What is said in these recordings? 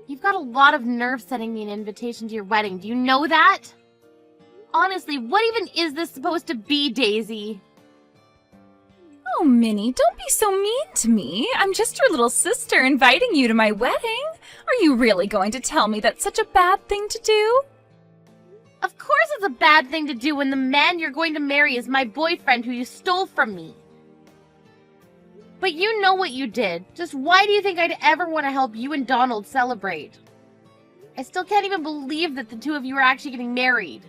You've got a lot of nerve sending me an invitation to your wedding. Do you know that? Honestly, what even is this supposed to be, Daisy? Oh, Minnie, don't be so mean to me. I'm just your little sister inviting you to my wedding. Are you really going to tell me that's such a bad thing to do? Of course it's a bad thing to do when the man you're going to marry is my boyfriend who you stole from me. But you know what you did. Just why do you think I'd ever want to help you and Donald celebrate? I still can't even believe that the two of you are actually getting married.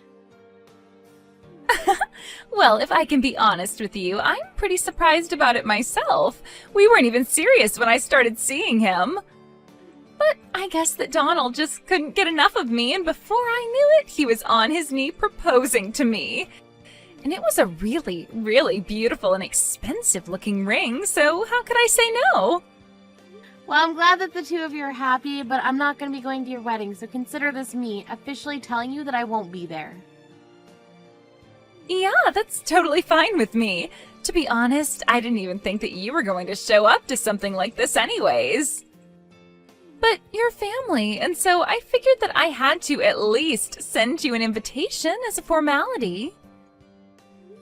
Well, if I can be honest with you, I'm pretty surprised about it myself. We weren't even serious when I started seeing him. But I guess that Donald just couldn't get enough of me, and before I knew it, he was on his knee proposing to me. And it was a really, really beautiful and expensive-looking ring, so how could I say no? Well, I'm glad that the two of you are happy, but I'm not going to be going to your wedding, so consider this me officially telling you that I won't be there. Yeah, that's totally fine with me. To be honest, I didn't even think that you were going to show up to something like this anyways. But you're family, and so I figured that I had to at least send you an invitation as a formality.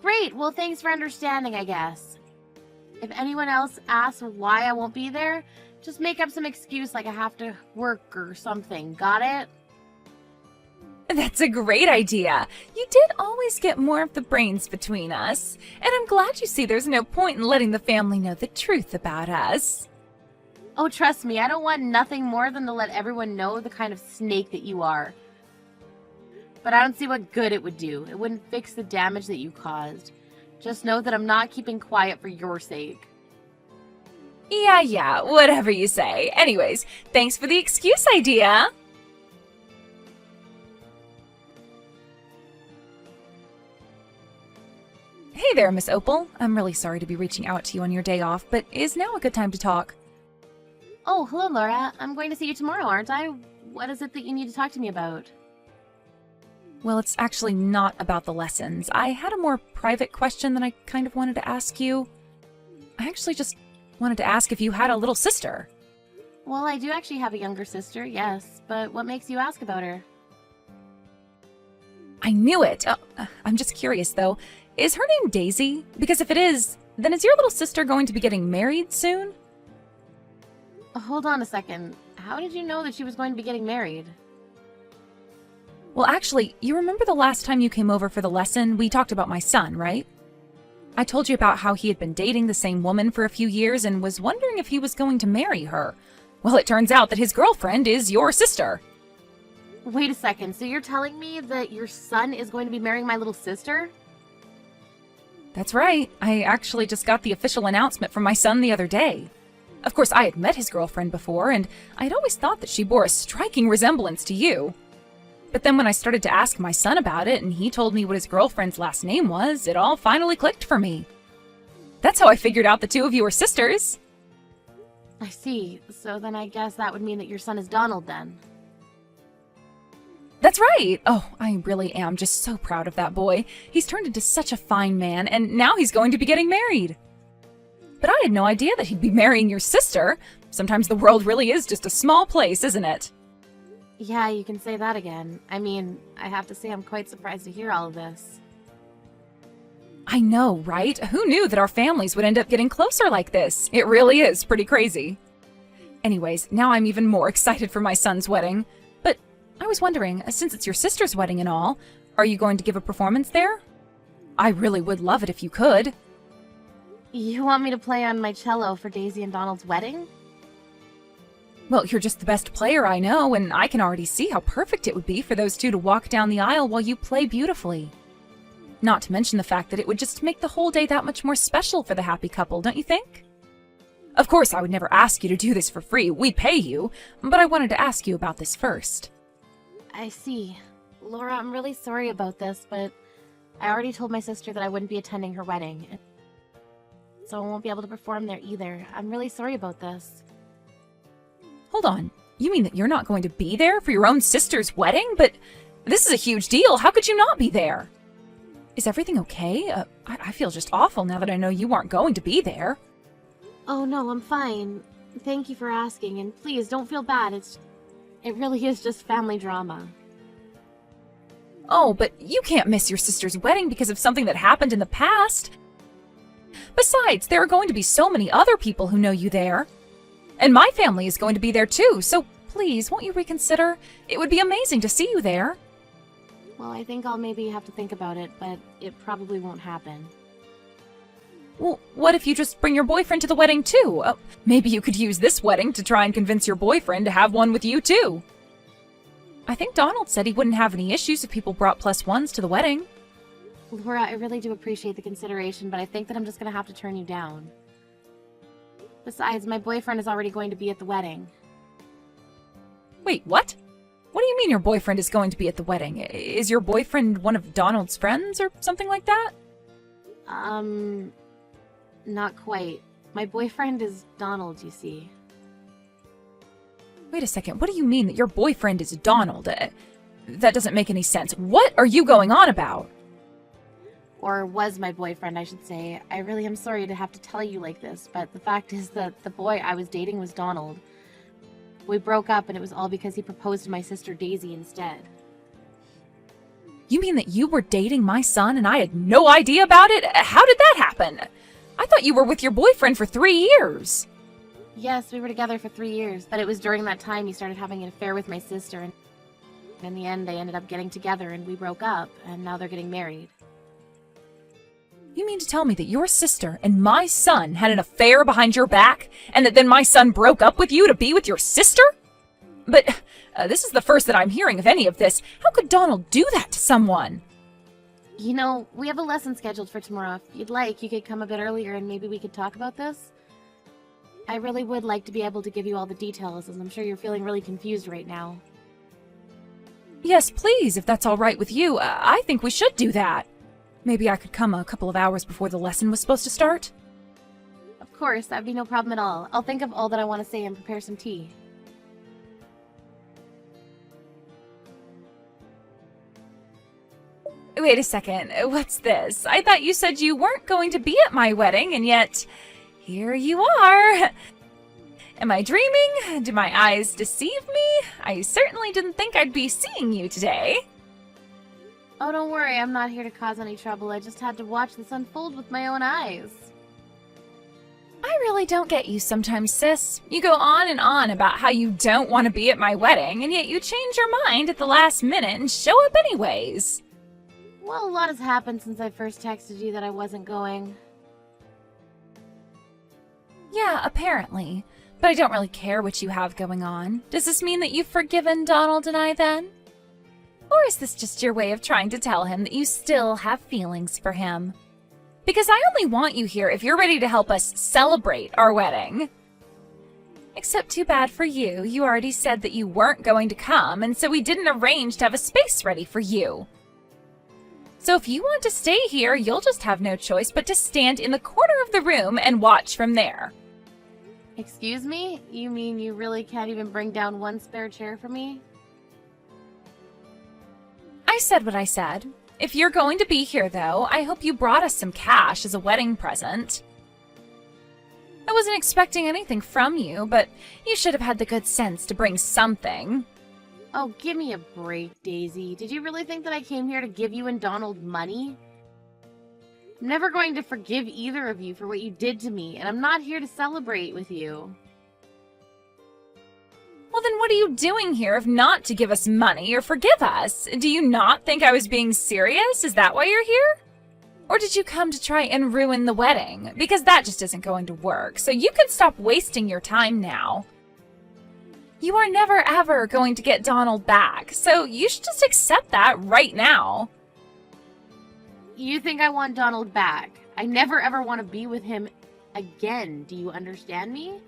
Great, well thanks for understanding, I guess. If anyone else asks why I won't be there, just make up some excuse like I have to work or something, got it? That's a great idea. You did always get more of the brains between us, and I'm glad you see there's no point in letting the family know the truth about us. Oh, trust me, I don't want nothing more than to let everyone know the kind of snake that you are. But I don't see what good it would do. It wouldn't fix the damage that you caused. Just know that I'm not keeping quiet for your sake. Yeah, whatever you say. Anyways, thanks for the excuse idea. Hey there, Miss Opal. I'm really sorry to be reaching out to you on your day off, but is now a good time to talk? Oh, hello, Laura. I'm going to see you tomorrow, aren't I? What is it that you need to talk to me about? Well, it's actually not about the lessons. I had a more private question that I kind of wanted to ask you. I actually just wanted to ask if you had a little sister. Well, I do actually have a younger sister, yes. But what makes you ask about her? I knew it! I'm just curious, though. Is her name Daisy? Because if it is, then is your little sister going to be getting married soon? Hold on a second. How did you know that she was going to be getting married? Well, actually, you remember the last time you came over for the lesson, we talked about my son, right? I told you about how he had been dating the same woman for a few years and was wondering if he was going to marry her. Well, it turns out that his girlfriend is your sister. Wait a second, so you're telling me that your son is going to be marrying my little sister? That's right. I actually just got the official announcement from my son the other day. Of course, I had met his girlfriend before, and I had always thought that she bore a striking resemblance to you. But then when I started to ask my son about it, and he told me what his girlfriend's last name was, it all finally clicked for me. That's how I figured out the two of you were sisters. I see. So then I guess that would mean that your son is Donald then. That's right! Oh, I really am just so proud of that boy. He's turned into such a fine man, and now he's going to be getting married. But I had no idea that he'd be marrying your sister. Sometimes the world really is just a small place, isn't it? Yeah, you can say that again. I mean, I have to say I'm quite surprised to hear all of this. I know, right? Who knew that our families would end up getting closer like this? It really is pretty crazy. Anyways, now I'm even more excited for my son's wedding. But I was wondering, since it's your sister's wedding and all, are you going to give a performance there? I really would love it if you could. You want me to play on my cello for Daisy and Donald's wedding? Well, you're just the best player I know, and I can already see how perfect it would be for those two to walk down the aisle while you play beautifully. Not to mention the fact that it would just make the whole day that much more special for the happy couple, don't you think? Of course, I would never ask you to do this for free. We'd pay you, but I wanted to ask you about this first. I see. Laura, I'm really sorry about this, but I already told my sister that I wouldn't be attending her wedding. So I won't be able to perform there either. I'm really sorry about this. Hold on. You mean that you're not going to be there for your own sister's wedding? But this is a huge deal. How could you not be there? Is everything okay? I feel just awful now that I know you aren't going to be there. Oh no, I'm fine. Thank you for asking, and please don't feel bad. It really is just family drama. Oh, but you can't miss your sister's wedding because of something that happened in the past. Besides, there are going to be so many other people who know you there. And my family is going to be there too, so please, won't you reconsider? It would be amazing to see you there. Well, I think I'll maybe have to think about it, but it probably won't happen. Well, what if you just bring your boyfriend to the wedding too? Maybe you could use this wedding to try and convince your boyfriend to have one with you too. I think Donald said he wouldn't have any issues if people brought +1s to the wedding. Laura, I really do appreciate the consideration, but I think that I'm just gonna have to turn you down. Besides, my boyfriend is already going to be at the wedding. Wait, what? What do you mean your boyfriend is going to be at the wedding? Is your boyfriend one of Donald's friends or something like that? Not quite. My boyfriend is Donald, you see. Wait a second, what do you mean that your boyfriend is Donald? That doesn't make any sense. What are you going on about? Or was my boyfriend, I should say. I really am sorry to have to tell you like this, but the fact is that the boy I was dating was Donald. We broke up and it was all because he proposed to my sister Daisy instead. You mean that you were dating my son and I had no idea about it? How did that happen? I thought you were with your boyfriend for 3 years. Yes, we were together for 3 years, but it was during that time he started having an affair with my sister, and in the end they ended up getting together and we broke up, and now they're getting married. You mean to tell me that your sister and my son had an affair behind your back, and that then my son broke up with you to be with your sister? But this is the first that I'm hearing of any of this. How could Donald do that to someone? You know, we have a lesson scheduled for tomorrow. If you'd like, you could come a bit earlier and maybe we could talk about this. I really would like to be able to give you all the details, as I'm sure you're feeling really confused right now. Yes, please, if that's all right with you. I think we should do that. Maybe I could come a couple of hours before the lesson was supposed to start? Of course, that'd be no problem at all. I'll think of all that I want to say and prepare some tea. Wait a second, what's this? I thought you said you weren't going to be at my wedding, and yet here you are. Am I dreaming? Do my eyes deceive me? I certainly didn't think I'd be seeing you today. Oh, don't worry, I'm not here to cause any trouble. I just had to watch this unfold with my own eyes. I really don't get you sometimes, sis. You go on and on about how you don't want to be at my wedding, and yet you change your mind at the last minute and show up anyways. Well, a lot has happened since I first texted you that I wasn't going. Yeah, apparently. But I don't really care what you have going on. Does this mean that you've forgiven Donald and I then? Or is this just your way of trying to tell him that you still have feelings for him? Because I only want you here if you're ready to help us celebrate our wedding. Except too bad for you. You already said that you weren't going to come, and so we didn't arrange to have a space ready for you. So if you want to stay here, you'll just have no choice but to stand in the corner of the room and watch from there. Excuse me? You mean you really can't even bring down one spare chair for me? I said what I said. If you're going to be here, though, I hope you brought us some cash as a wedding present. I wasn't expecting anything from you, but you should have had the good sense to bring something. Oh, give me a break, Daisy. Did you really think that I came here to give you and Donald money? I'm never going to forgive either of you for what you did to me, and I'm not here to celebrate with you. Well, then what are you doing here if not to give us money or forgive us? Do you not think I was being serious? Is that why you're here? Or did you come to try and ruin the wedding? Because that just isn't going to work, so you can stop wasting your time now. You are never ever going to get Donald back, so you should just accept that right now. You think I want Donald back? I never ever want to be with him again. Do you understand me?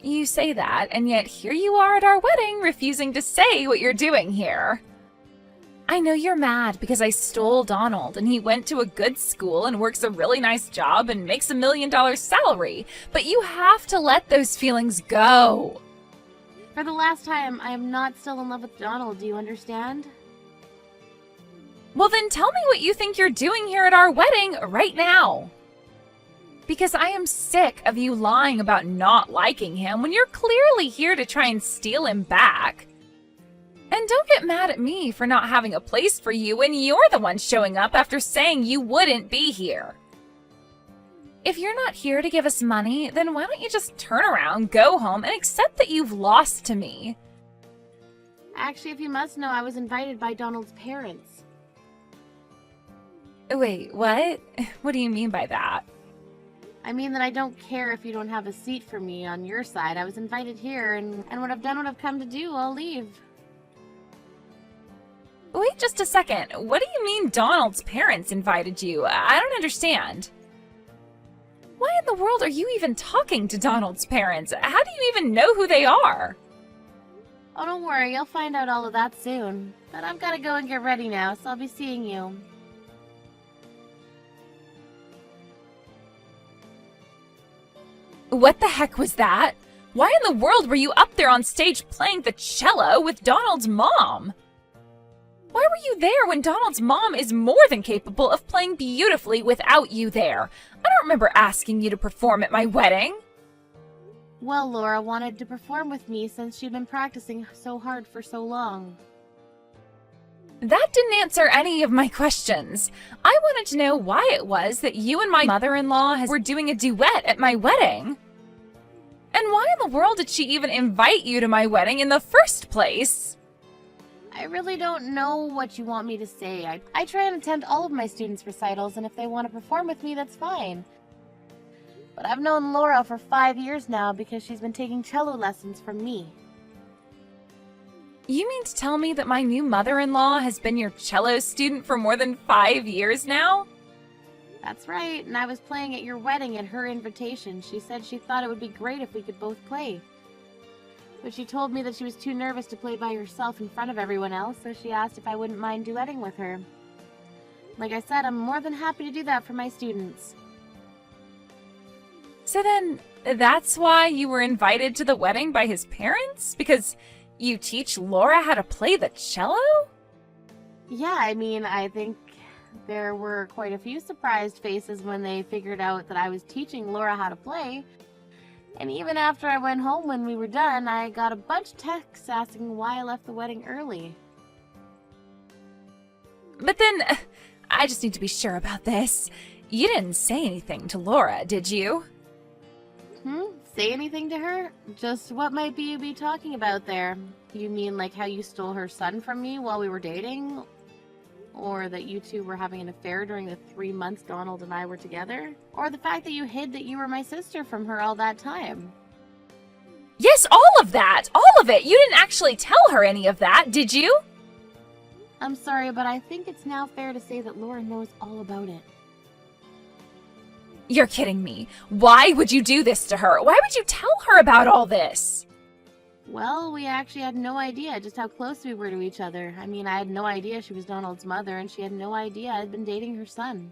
You say that, and yet here you are at our wedding, refusing to say what you're doing here. I know you're mad because I stole Donald, and he went to a good school and works a really nice job and makes $1 million salary, but you have to let those feelings go. For the last time, I am not still in love with Donald, do you understand? Well, then tell me what you think you're doing here at our wedding right now. Because I am sick of you lying about not liking him when you're clearly here to try and steal him back. And don't get mad at me for not having a place for you when you're the one showing up after saying you wouldn't be here. If you're not here to give us money, then why don't you just turn around, go home, and accept that you've lost to me? Actually, if you must know, I was invited by Donald's parents. Wait, what? What do you mean by that? I mean that I don't care if you don't have a seat for me on your side. I was invited here, and when I've done what I've come to do, I'll leave. Wait just a second. What do you mean Donald's parents invited you? I don't understand. Why in the world are you even talking to Donald's parents? How do you even know who they are? Oh, don't worry. You'll find out all of that soon. But I've got to go and get ready now, so I'll be seeing you. What the heck was that? Why in the world were you up there on stage playing the cello with Donald's mom? Why were you there when Donald's mom is more than capable of playing beautifully without you there? I don't remember asking you to perform at my wedding. Well, Laura wanted to perform with me since she'd been practicing so hard for so long. That didn't answer any of my questions. I wanted to know why it was that you and my mother-in-law were doing a duet at my wedding. And why in the world did she even invite you to my wedding in the first place? I really don't know what you want me to say. I try and attend all of my students' recitals, and if they want to perform with me, that's fine. But I've known Laura for 5 years now because she's been taking cello lessons from me. You mean to tell me that my new mother-in-law has been your cello student for more than 5 years now? That's right, and I was playing at your wedding at her invitation. She said she thought it would be great if we could both play. But she told me that she was too nervous to play by herself in front of everyone else, so she asked if I wouldn't mind duetting with her. Like I said, I'm more than happy to do that for my students. So then, that's why you were invited to the wedding by his parents? Because you teach Laura how to play the cello? Yeah, I mean, I think there were quite a few surprised faces when they figured out that I was teaching Laura how to play. And even after I went home when we were done, I got a bunch of texts asking why I left the wedding early. But then, I just need to be sure about this. You didn't say anything to Laura, did you? Say anything to her? Just what might you be talking about there? You mean like how you stole her son from me while we were dating? Or that you two were having an affair during the 3 months Donald and I were together? Or the fact that you hid that you were my sister from her all that time? Yes, all of that! All of it! You didn't actually tell her any of that, did you? I'm sorry, but I think it's now fair to say that Laura knows all about it. You're kidding me. Why would you do this to her? Why would you tell her about all this? Well, we actually had no idea just how close we were to each other. I mean, I had no idea she was Donald's mother, and she had no idea I'd been dating her son.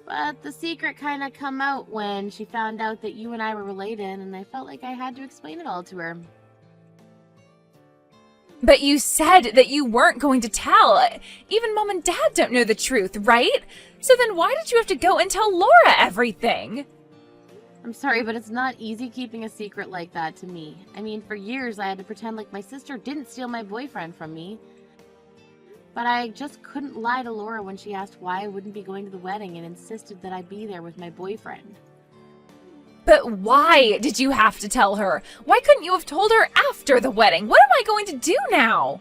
But the secret kind of come out when she found out that you and I were related, and I felt like I had to explain it all to her. But you said that you weren't going to tell. Even Mom and Dad don't know the truth, right? So then why did you have to go and tell Laura everything? I'm sorry, but it's not easy keeping a secret like that to me. I mean, for years I had to pretend like my sister didn't steal my boyfriend from me. But I just couldn't lie to Laura when she asked why I wouldn't be going to the wedding and insisted that I be there with my boyfriend. But why did you have to tell her? Why couldn't you have told her after the wedding? What am I going to do now?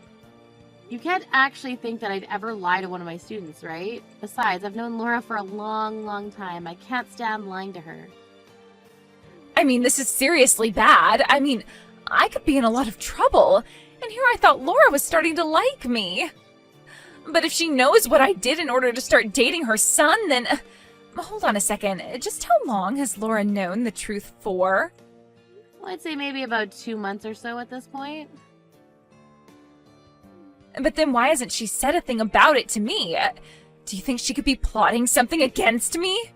You can't actually think that I'd ever lie to one of my students, right? Besides, I've known Laura for a long, long time. I can't stand lying to her. I mean, this is seriously bad. I mean, I could be in a lot of trouble. And here I thought Laura was starting to like me. But if she knows what I did in order to start dating her son, then... hold on a second. Just how long has Laura known the truth for? Well, I'd say maybe about 2 months or so at this point. But then why hasn't she said a thing about it to me? Do you think she could be plotting something against me?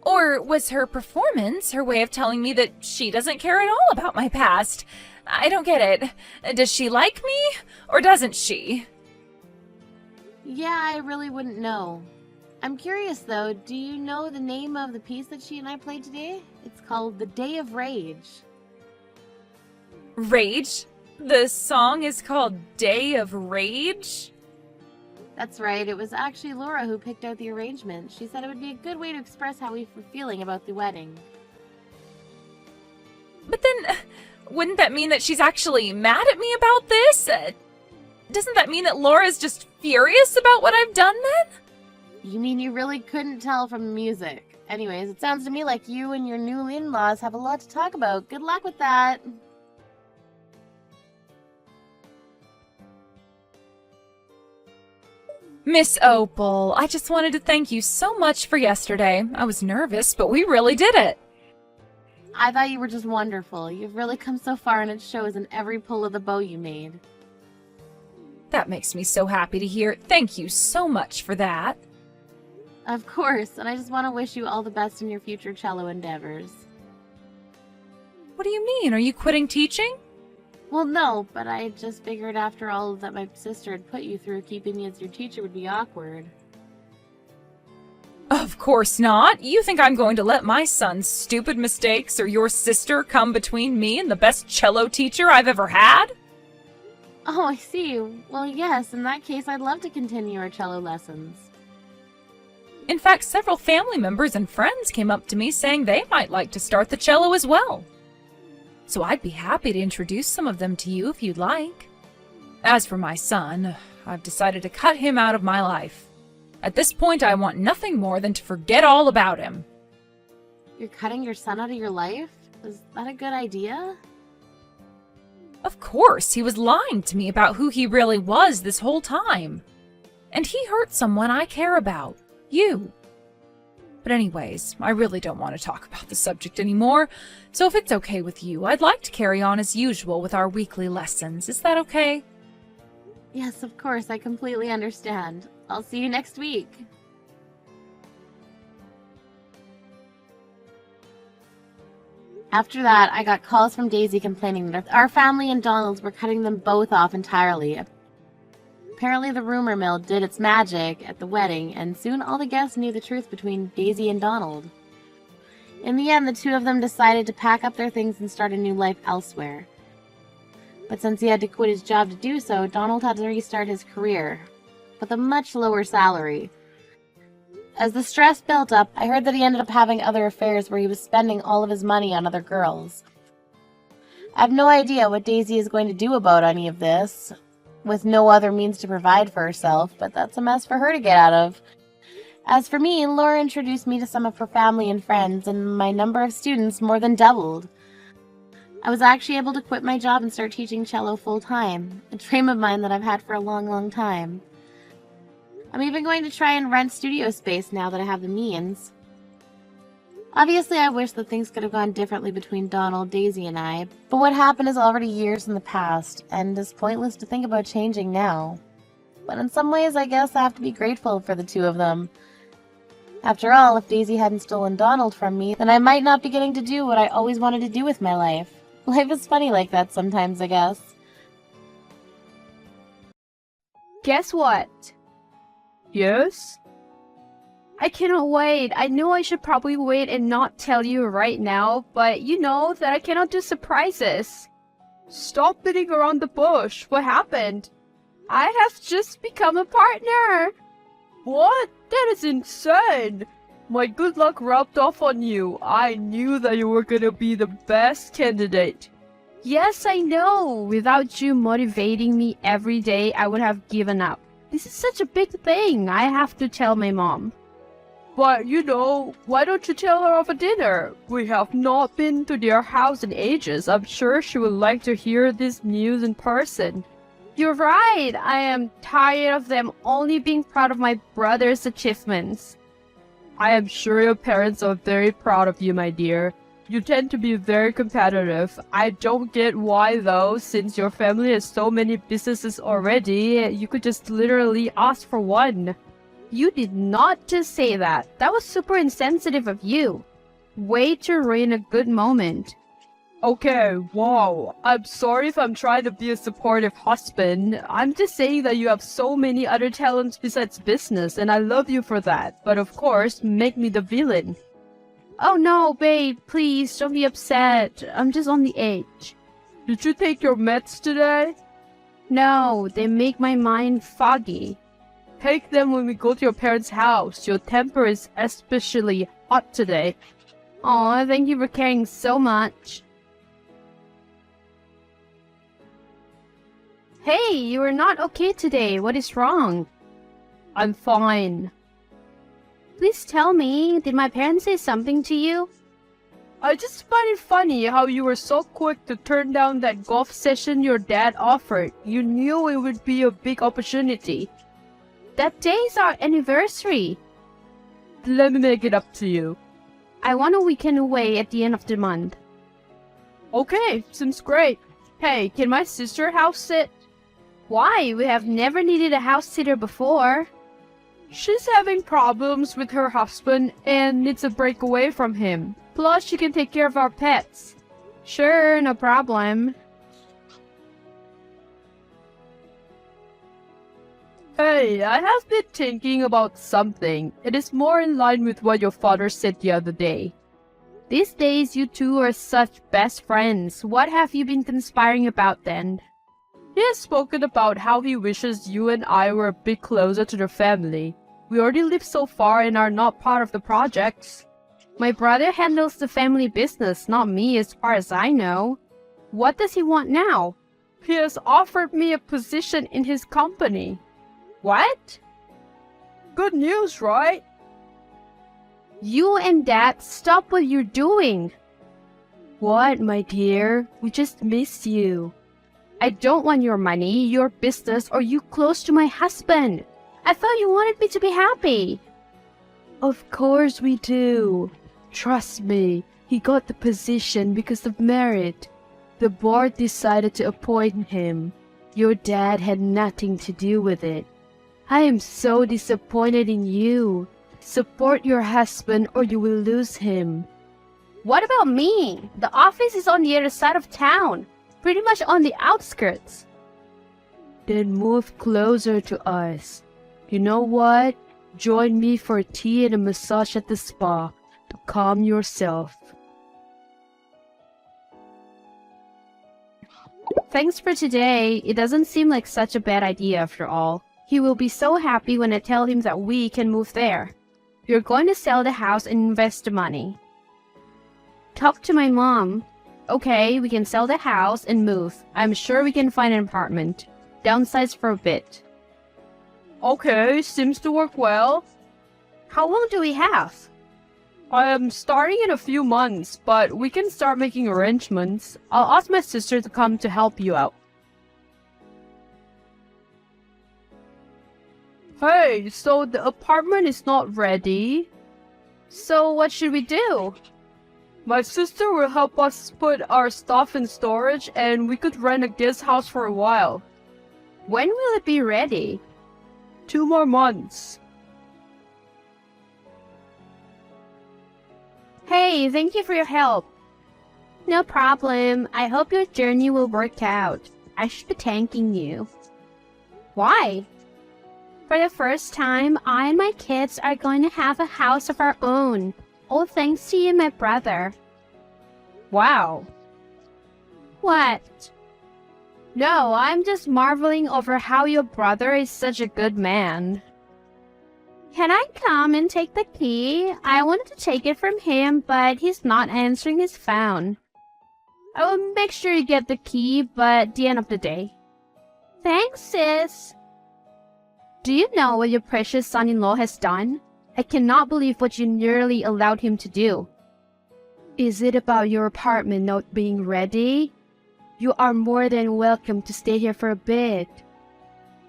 Or was her performance her way of telling me that she doesn't care at all about my past? I don't get it. Does she like me, or doesn't she? Yeah, I really wouldn't know. I'm curious though, do you know the name of the piece that she and I played today? It's called The Day of Rage. Rage? The song is called Day of Rage? That's right, it was actually Laura who picked out the arrangement. She said it would be a good way to express how we were feeling about the wedding. But then, wouldn't that mean that she's actually mad at me about this? Doesn't that mean that Laura's just furious about what I've done then? You mean you really couldn't tell from the music? Anyways, it sounds to me like you and your new in-laws have a lot to talk about. Good luck with that. Miss Opal, I just wanted to thank you so much for yesterday. I was nervous, but we really did it. I thought you were just wonderful. You've really come so far and it shows in every pull of the bow you made. That makes me so happy to hear. Thank you so much for that. Of course, and I just want to wish you all the best in your future cello endeavors. What do you mean? Are you quitting teaching? Well, no, but I just figured after all that my sister had put you through, keeping me as your teacher would be awkward. Of course not. You think I'm going to let my son's stupid mistakes or your sister come between me and the best cello teacher I've ever had? Oh, I see. Well, yes, in that case, I'd love to continue our cello lessons. In fact, several family members and friends came up to me saying they might like to start the cello as well. So I'd be happy to introduce some of them to you if you'd like. As for my son, I've decided to cut him out of my life. At this point, I want nothing more than to forget all about him. You're cutting your son out of your life? Is that a good idea? Of course, he was lying to me about who he really was this whole time. And he hurt someone I care about. You. But anyways, I really don't want to talk about the subject anymore, so if it's okay with you, I'd like to carry on as usual with our weekly lessons. Is that okay? Yes, of course, I completely understand. I'll see you next week. After that, I got calls from Daisy complaining that our family and Donald's were cutting them both off entirely. Apparently the rumor mill did its magic at the wedding, and soon all the guests knew the truth between Daisy and Donald. In the end, the two of them decided to pack up their things and start a new life elsewhere. But since he had to quit his job to do so, Donald had to restart his career, with a much lower salary. As the stress built up, I heard that he ended up having other affairs where he was spending all of his money on other girls. I have no idea what Daisy is going to do about any of this, with no other means to provide for herself, but that's a mess for her to get out of. As for me, Laura introduced me to some of her family and friends, and my number of students more than doubled. I was actually able to quit my job and start teaching cello full-time, a dream of mine that I've had for a long, long time. I'm even going to try and rent studio space now that I have the means. Obviously, I wish that things could have gone differently between Donald, Daisy, and I, but what happened is already years in the past, and it's pointless to think about changing now. But in some ways, I guess I have to be grateful for the two of them. After all, if Daisy hadn't stolen Donald from me, then I might not be getting to do what I always wanted to do with my life. Life is funny like that sometimes, I guess. Guess what? Yes? I cannot wait. I know I should probably wait and not tell you right now, but you know that I cannot do surprises. Stop beating around the bush. What happened? I have just become a partner. What? That is insane. My good luck rubbed off on you. I knew that you were gonna be the best candidate. Yes, I know. Without you motivating me every day, I would have given up. This is such a big thing. I have to tell my mom. But, you know, why don't you tell her of a dinner? We have not been to their house in ages. I'm sure she would like to hear this news in person. You're right. I am tired of them only being proud of my brother's achievements. I am sure your parents are very proud of you, my dear. You tend to be very competitive. I don't get why though, since your family has so many businesses already, you could just literally ask for one. You did not just say that. That was super insensitive of you. Way to ruin a good moment. Okay, wow. I'm sorry if I'm trying to be a supportive husband. I'm just saying that you have so many other talents besides business, and I love you for that. But of course, make me the villain. Oh no, babe, please don't be upset. I'm just on the edge. Did you take your meds today? No, they make my mind foggy. Take them when we go to your parents' house. Your temper is especially hot today. Aw, thank you for caring so much. Hey, you are not okay today. What is wrong? I'm fine. Please tell me, did my parents say something to you? I just find it funny how you were so quick to turn down that golf session your dad offered. You knew it would be a big opportunity. That day is our anniversary. Let me make it up to you. I want a weekend away at the end of the month. Okay, seems great. Hey, can my sister house sit? Why? We have never needed a house sitter before. She's having problems with her husband and needs a break away from him. Plus, she can take care of our pets. Sure, no problem. Hey, I have been thinking about something. It is more in line with what your father said the other day. These days, you two are such best friends. What have you been conspiring about then? He has spoken about how he wishes you and I were a bit closer to the family. We already live so far and are not part of the projects. My brother handles the family business, not me as far as I know. What does he want now? He has offered me a position in his company. What? Good news, right? You and Dad, stop what you're doing. What, my dear? We just miss you. I don't want your money, your business, or you close to my husband. I thought you wanted me to be happy. Of course we do. Trust me, he got the position because of merit. The board decided to appoint him. Your dad had nothing to do with it. I am so disappointed in you. Support your husband or you will lose him. What about me? The office is on the other side of town, pretty much on the outskirts. Then move closer to us. You know what? Join me for tea and a massage at the spa to calm yourself. Thanks for today. It doesn't seem like such a bad idea after all. He will be so happy when I tell him that we can move there. We're going to sell the house and invest the money. Talk to my mom. Okay, we can sell the house and move. I'm sure we can find an apartment. Downsize for a bit. Okay, seems to work well. How long do we have? I am starting in a few months, but we can start making arrangements. I'll ask my sister to come to help you out. Hey, so the apartment is not ready. So what should we do? My sister will help us put our stuff in storage and we could rent a guest house for a while. When will it be ready? 2 more months. Hey, thank you for your help. No problem. I hope your journey will work out. I should be thanking you. Why? For the first time, I and my kids are going to have a house of our own. All thanks to you, my brother. Wow. What? No, I'm just marveling over how your brother is such a good man. Can I come and take the key? I wanted to take it from him, but he's not answering his phone. I will make sure you get the key, but at the end of the day. Thanks, sis. Do you know what your precious son-in-law has done? I cannot believe what you nearly allowed him to do. Is it about your apartment not being ready? You are more than welcome to stay here for a bit.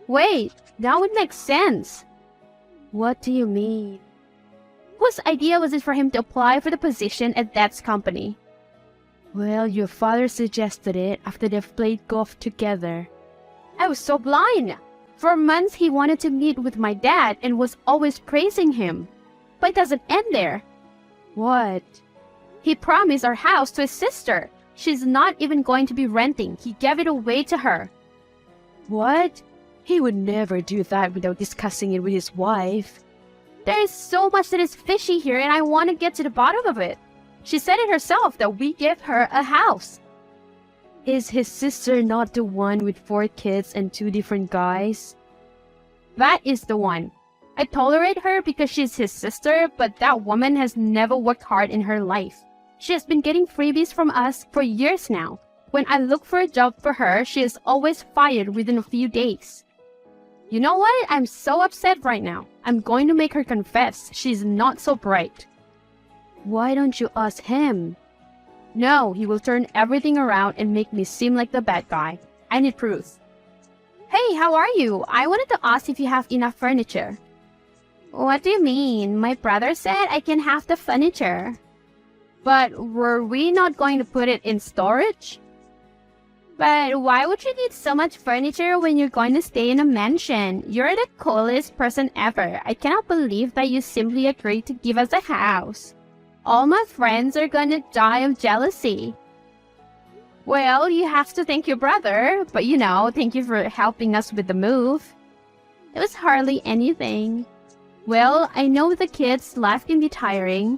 Wait, now it makes sense. What do you mean? Whose idea was it for him to apply for the position at Dad's company? Well, your father suggested it after they've played golf together. I was so blind. For months he wanted to meet with my dad and was always praising him. But it doesn't end there. What? He promised our house to his sister, She's not even going to be renting. He gave it away to her. What? He would never do that without discussing it with his wife. There is so much that is fishy here, and I want to get to the bottom of it. She said it herself that we gave her a house. Is his sister not the one with 4 kids and 2 different guys? That is the one. I tolerate her because she's his sister, but that woman has never worked hard in her life. She has been getting freebies from us for years now. When I look for a job for her, she is always fired within a few days. You know what? I'm so upset right now. I'm going to make her confess. She's not so bright. Why don't you ask him? No, he will turn everything around and make me seem like the bad guy. I need proof. Hey, how are you? I wanted to ask if you have enough furniture. What do you mean? My brother said I can have the furniture. But were we not going to put it in storage? But why would you need so much furniture when you're going to stay in a mansion? You're the coolest person ever. I cannot believe that you simply agreed to give us a house. All my friends are gonna die of jealousy. Well, you have to thank your brother, but thank you for helping us with the move. It was hardly anything. Well, I know with the kids, life can be tiring.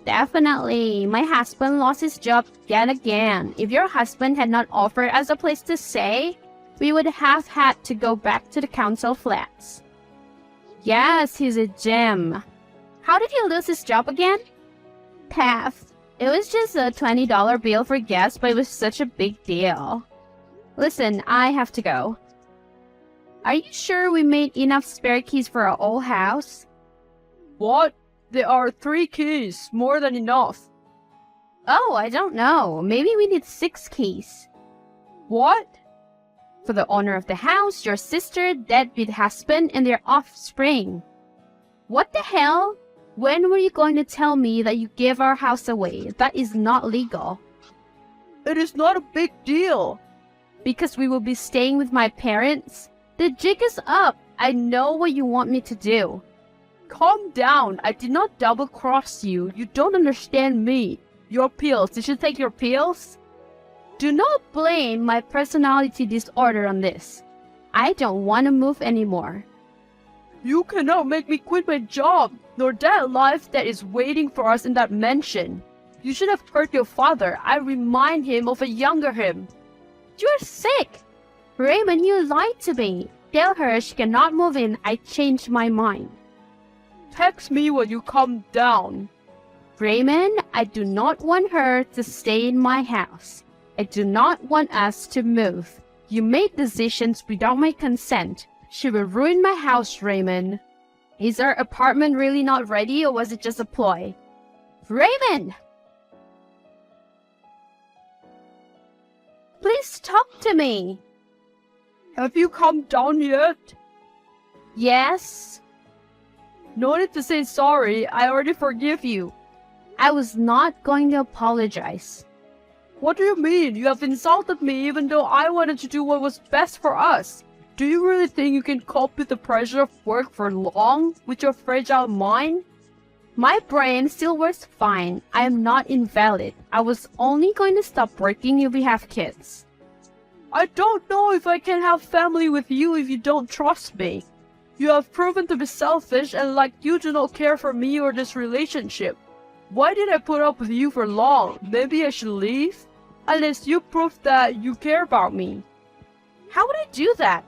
Definitely. My husband lost his job yet again. If your husband had not offered us a place to stay, we would have had to go back to the council flats. Yes, he's a gem. How did he lose his job again? Theft. It was just a $20 bill for gas, but it was such a big deal. Listen, I have to go. Are you sure we made enough spare keys for our old house? What? There are 3 keys, more than enough. Oh, I don't know. Maybe we need 6 keys. What? For the owner of the house, your sister, deadbeat husband, and their offspring. What the hell? When were you going to tell me that you gave our house away? That is not legal. It is not a big deal. Because we will be staying with my parents? The jig is up. I know what you want me to do. Calm down. I did not double-cross you. You don't understand me. Your pills. Did you take your pills? Do not blame my personality disorder on this. I don't want to move anymore. You cannot make me quit my job, nor that life that is waiting for us in that mansion. You should have heard your father. I remind him of a younger him. You're sick. Raymond, you lied to me. Tell her she cannot move in. I changed my mind. Text me when you calm down. Raymond, I do not want her to stay in my house. I do not want us to move. You made decisions without my consent. She will ruin my house, Raymond. Is our apartment really not ready, or was it just a ploy? Raymond! Please talk to me. Have you calmed down yet? Yes. No need to say sorry. I already forgive you. I was not going to apologize. What do you mean? You have insulted me even though I wanted to do what was best for us. Do you really think you can cope with the pressure of work for long with your fragile mind? My brain still works fine. I am not invalid. I was only going to stop working if we have kids. I don't know if I can have family with you if you don't trust me. You have proven to be selfish and like you do not care for me or this relationship. Why did I put up with you for long? Maybe I should leave? Unless you prove that you care about me. How would I do that?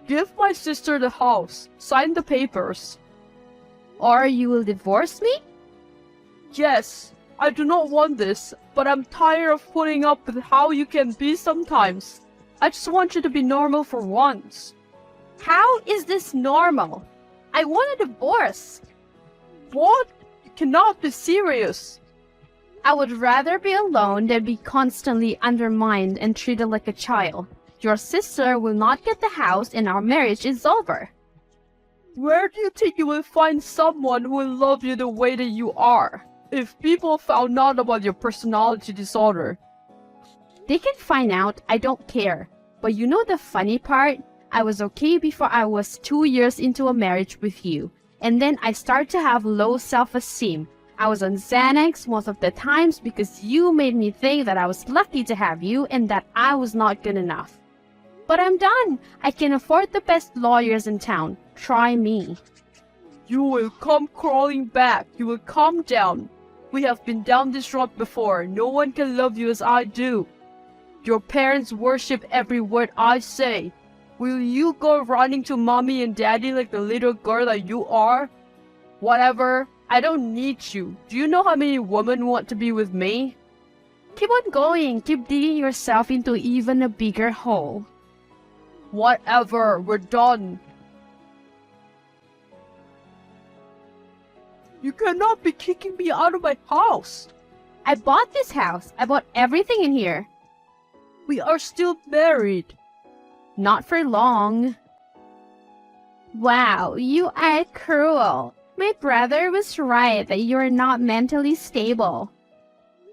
Give my sister the house. Sign the papers. Or you will divorce me? Yes, I do not want this, but I'm tired of putting up with how you can be sometimes. I just want you to be normal for once. How is this normal? I want a divorce. What? You cannot be serious. I would rather be alone than be constantly undermined and treated like a child. Your sister will not get the house and our marriage is over. Where do you think you will find someone who will love you the way that you are? If people found out about your personality disorder. They can find out, I don't care. But you know the funny part? I was okay before I was 2 years into a marriage with you. And then I started to have low self-esteem. I was on Xanax most of the times because you made me think that I was lucky to have you and that I was not good enough. But I'm done. I can afford the best lawyers in town. Try me. You will come crawling back. You will calm down. We have been down this road before. No one can love you as I do. Your parents worship every word I say. Will you go running to mommy and daddy like the little girl that you are? Whatever. I don't need you. Do you know how many women want to be with me? Keep on going. Keep digging yourself into even a bigger hole. Whatever. We're done. You cannot be kicking me out of my house. I bought this house. I bought everything in here. We are still married. Not for long. Wow, you are cruel. My brother was right that you are not mentally stable.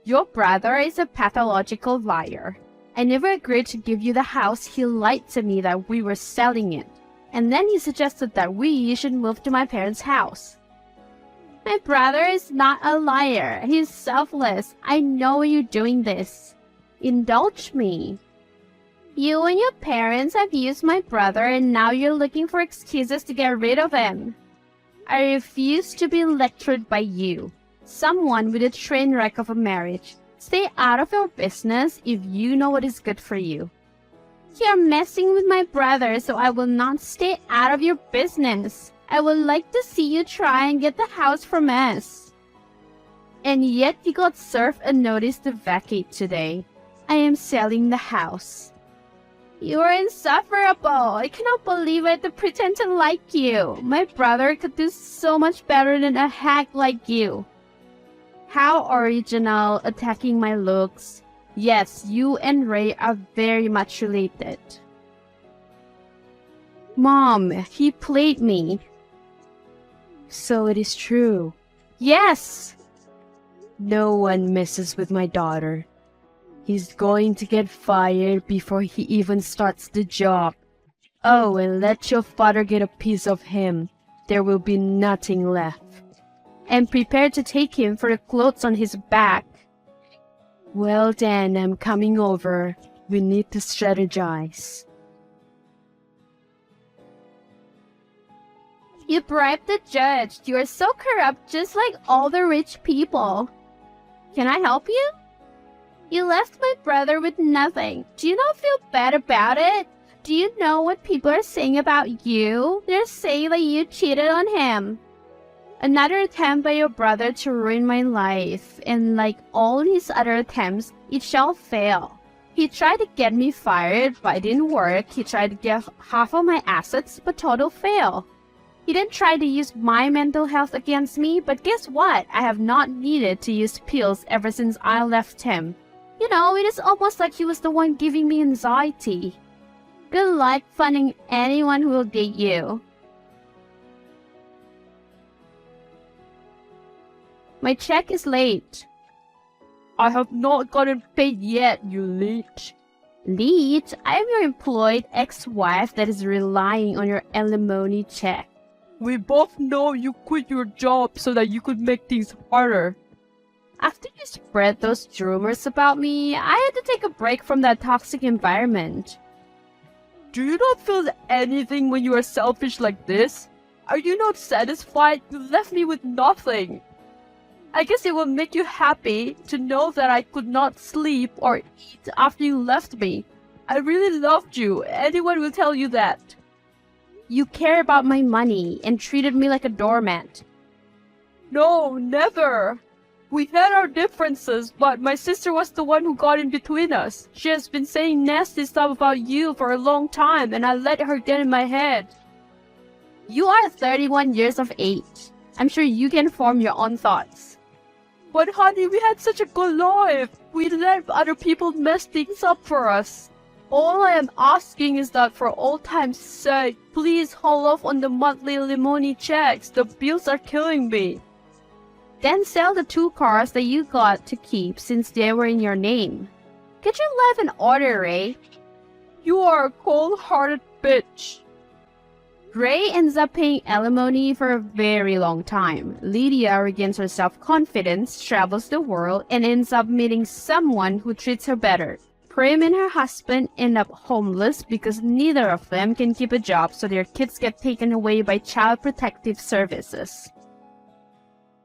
Your brother is a pathological liar. I never agreed to give you the house. He lied to me that we were selling it. And then he suggested that we should move to my parents' house. My brother is not a liar. He's selfless. I know you're doing this. Indulge me. You and your parents have used my brother and now you're looking for excuses to get rid of him. I refuse to be lectured by you, someone with a train wreck of a marriage. Stay out of your business if you know what is good for you. You're messing with my brother, so I will not stay out of your business. I would like to see you try and get the house from us. And yet you got served a notice to vacate today. I am selling the house. You are insufferable. I cannot believe I had to pretend to like you. My brother could do so much better than a hack like you. How original, attacking my looks. Yes, you and Ray are very much related. Mom, he played me. So it is true. Yes! No one messes with my daughter. He's going to get fired before he even starts the job. Oh, and let your father get a piece of him. There will be nothing left. And prepare to take him for the clothes on his back. Well then, I'm coming over. We need to strategize. You bribed the judge. You are so corrupt, just like all the rich people. Can I help you? You left my brother with nothing. Do you not feel bad about it? Do you know what people are saying about you? They're saying that you cheated on him. Another attempt by your brother to ruin my life, and like all his other attempts, it shall fail. He tried to get me fired, but it didn't work. He tried to get half of my assets, but total fail. He didn't try to use my mental health against me, but guess what? I have not needed to use pills ever since I left him. You know, it is almost like he was the one giving me anxiety. Good luck finding anyone who will date you. My check is late. I have not gotten paid yet, you leech. Leech? I am your employed ex-wife that is relying on your alimony check. We both know you quit your job so that you could make things harder. After you spread those rumors about me, I had to take a break from that toxic environment. Do you not feel anything when you are selfish like this? Are you not satisfied? You left me with nothing. I guess it will make you happy to know that I could not sleep or eat after you left me. I really loved you. Anyone will tell you that. You care about my money and treated me like a doormat. No, never. We had our differences, but my sister was the one who got in between us. She has been saying nasty stuff about you for a long time, and I let her get in my head. You are 31 years of age. I'm sure you can form your own thoughts. But honey, we had such a good life. We let other people mess things up for us. All I am asking is that for old time's sake, please hold off on the monthly alimony checks. The bills are killing me. Then sell the 2 cars that you got to keep since they were in your name. Get your life in order, Ray. You are a cold-hearted bitch. Ray ends up paying alimony for a very long time. Lydia regains her self-confidence, travels the world, and ends up meeting someone who treats her better. Prim and her husband end up homeless because neither of them can keep a job, so their kids get taken away by Child Protective Services.